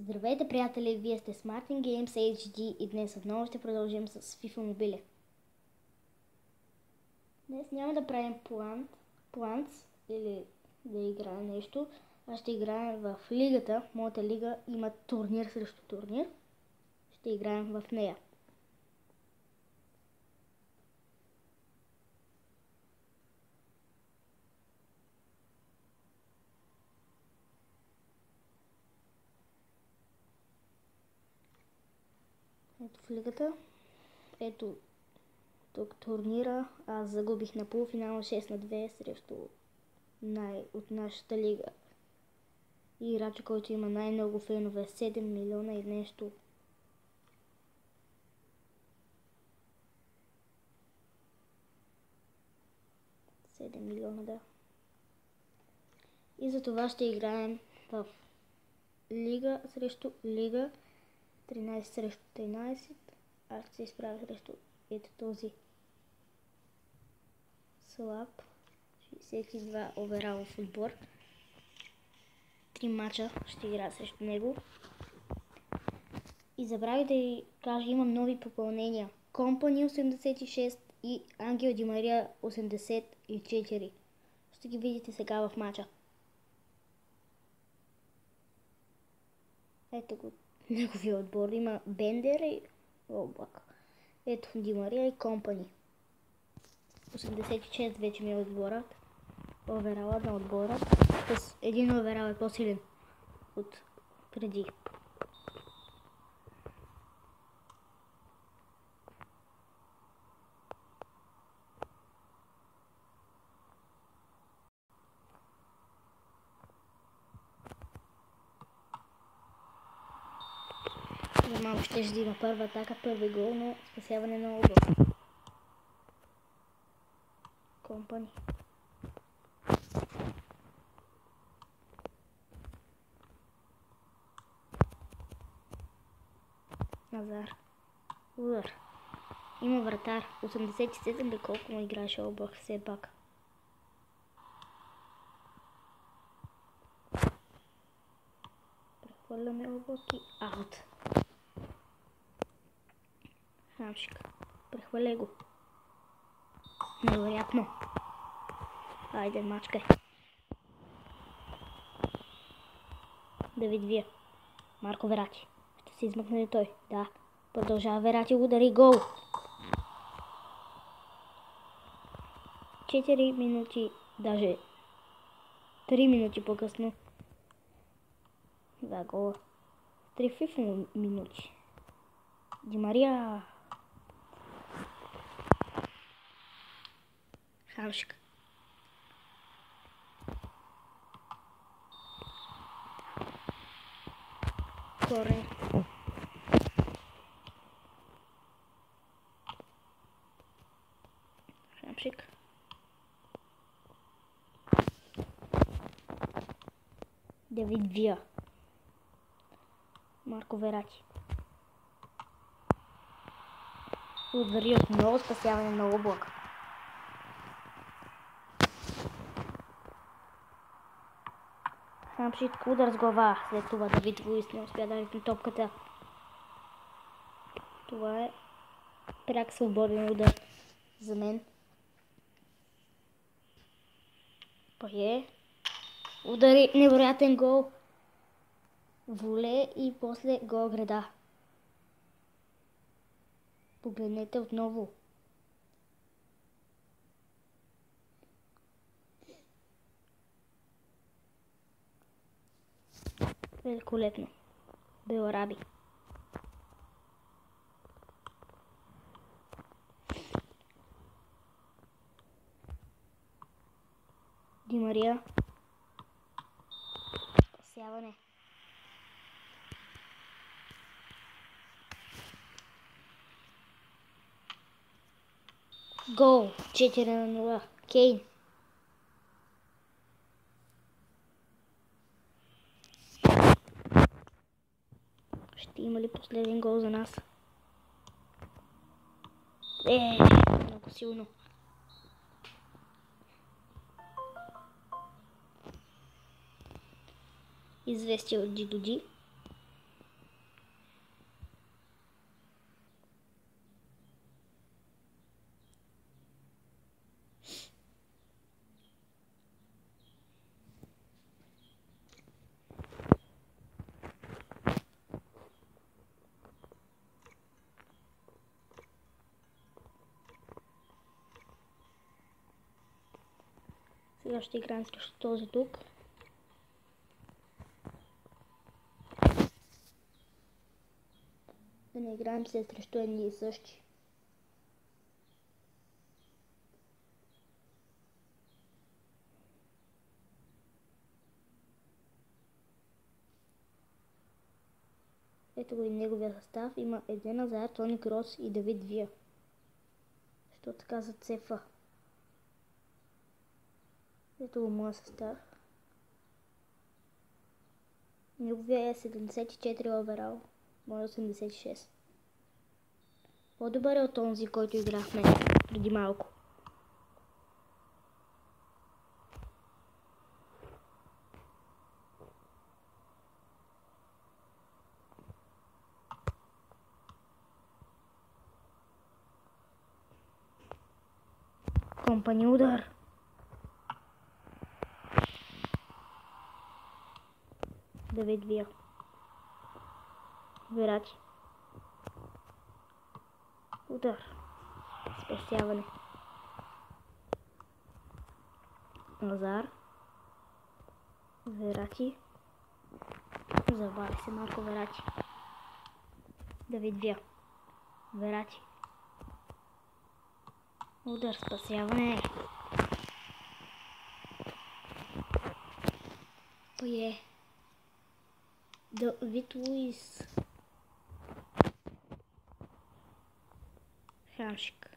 Здравейте, приятели! Вие сте Smarting Games HD и днес отново ще продължим с FIFA Mobile. Днес няма да правим планц или да играем нещо, а ще играем в лигата. Моята лига има турнир срещу турнир. Ще играем в нея. Ето в лигата. Ето тук турнира. Аз загубих на полуфинал 6-2 срещу от нашата лига. И играча, който има най-много фенове, 7 милиона и нещо. Да. И за това ще играем в лига срещу лига, 13 срещу 13. Аз ще се изправя срещу ето този слаб, 62 овералов отбор. 3 мача ще игра срещу него. И забравих да ви кажа, имам нови попълнения. Компани 86 и Ангел Ди Мария 84. Ще ги видите сега в мача. Ето го неговия отбор. Има Бендер и Облак. Ето Ди Мария и Компани. 86 вече ми е отборът. Оверала на отбора. С един оверал е по-силен от преди. За малко ще има първа атака, първи гол, но спасяване на Облак. Компани. Назар. Удар. Има вратар. 87 ли колко му играеше Облак все пак. Прехвърляме Облак и аут. Хамшик. Прехвърляй го. Невероятно. Айде, мачкай. Давид Вия. Марко Верати. Ще се измъкне ли той? Да. Продължава Верати, удари гол. 4 минути, даже 3 минути по-късно. 2 гола. 3 FIFA минути. Ди Мария. Хамшик. Коре. Хамшик. Давид Вия. Марко Верати. Удари отново, спасяване на Облак. Хамшик удар с глава. След това Давид Луис не успя да ритне топката. Това е пряк свободен удар за мен. Пае. Удари, невероятен гол. Воле и после гол града. Погледнете отново. Великолепно. Белараби. Ди Мария. Спасяване. Гол. 4-0. Кейн. Ще има ли последен гол за нас? Много силно. Известие от Джидоджи. Сега ще играем срещу този тук. Да не играем се срещу едни и същи. Ето го и неговия състав. Има Еден Азар, Тони Крос и Давид Вия. Що така зацепва? Ето го моя състав. Неговия е 74 оверал. Моя 86. По-добър е от онзи, който играхме преди малко. Компани удар. Давид Вия. Верати. Удар. Спасяване. Назар. Верати. Завали се Марко Верати. Давид Вия. Верати. Удар. Спасяване. Ое. Давид Луис. Хамшик.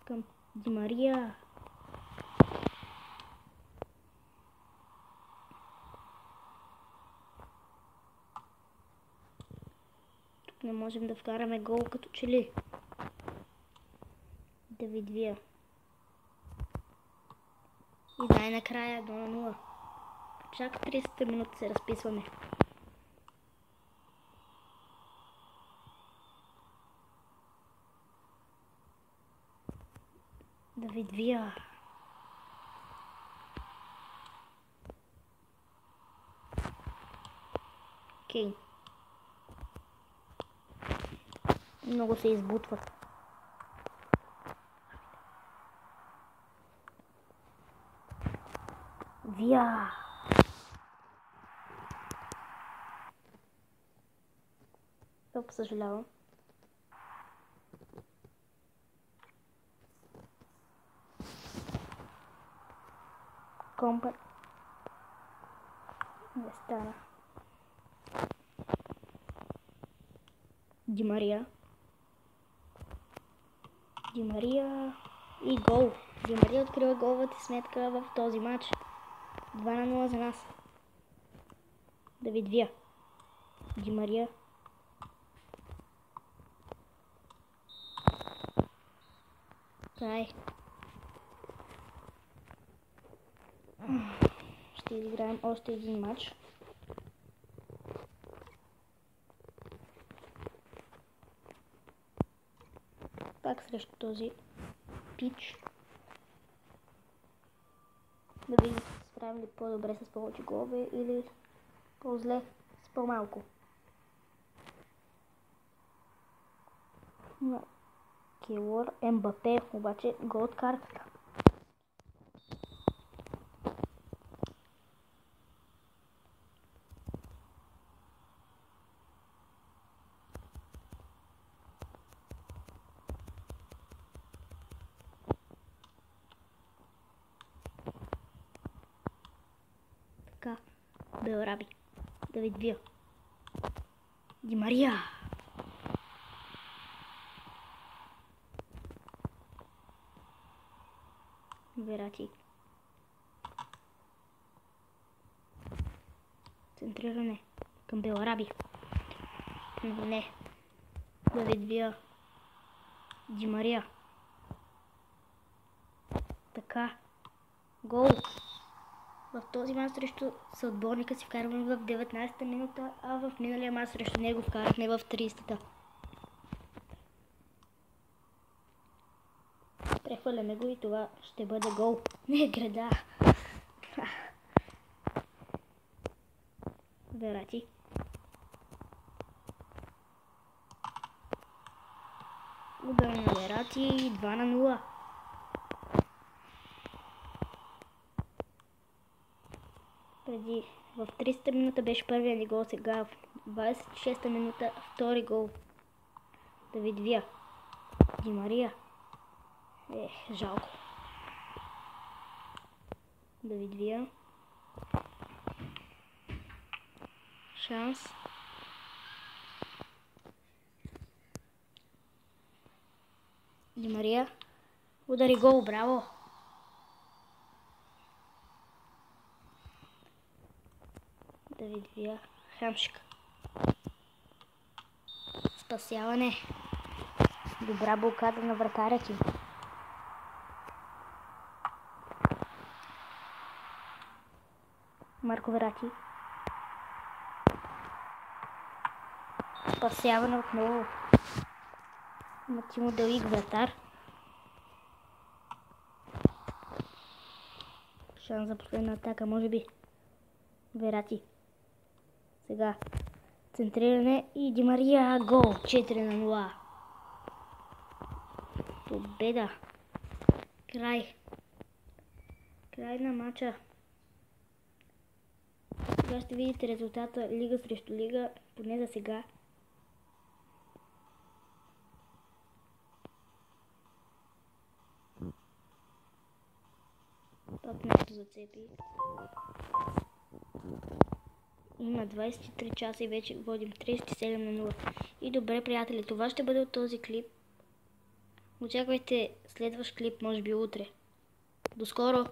Към Ди Мария. Тук не можем да вкараме гол като че ли. Давид Вия. И най-накрая 1-0. Чак 30 минути се разписваме. Давид Вия. Кейн. Много се избутват. Вия. Топ, съжалявам. Компа. Не стана. Ди Мария. Ди Мария и гол. Ди Мария открива головата сметка в този матч. 2-0 за нас. Давид Вия. Ди Мария. Край. Ще изиграем още един матч. Пак срещу този пич. Да видим се справим ли по-добре с повече голове или по-зле с по-малко. Келор Ембапе, обаче гол от картата. Така, Белраби, Давид Вия, Ди Мария. Верати. Центриране към Белараби. Не. Давид Вия. Ди Мария. Така. Гол. В този мач срещу съотборника си вкарваме в 19-та минута, а в миналия мач срещу него вкарахме в 30-та. Прехвърляме го и това ще бъде гол. Не, града. Верати. Удар на Верати. 2-0. Преди в 30-та минута беше първия ни гол, сега в 26-та минута втори гол. Давид Вия. Ди Мария. Жалко. Давид Вия. Шанс. Ди Мария. Удари гол, браво. Давид Вия. Хамшик. Спасяване. Добра блокада на вратаря ти. Марко Верати. Спасяване отново. Матимо Делик, вратар. Шанс за последна атака, може би. Верати. Сега. Центриране и Ди Мария. Гол. 4-0. Победа. Край. Край на матча. Сега ще видите резултата лига срещу лига, поне за сега. Пак нещо зацепи. Има 23 часа и вече водим 37-0. И добре, приятели, това ще бъде от този клип. Очаквайте следващ клип, може би утре. До скоро!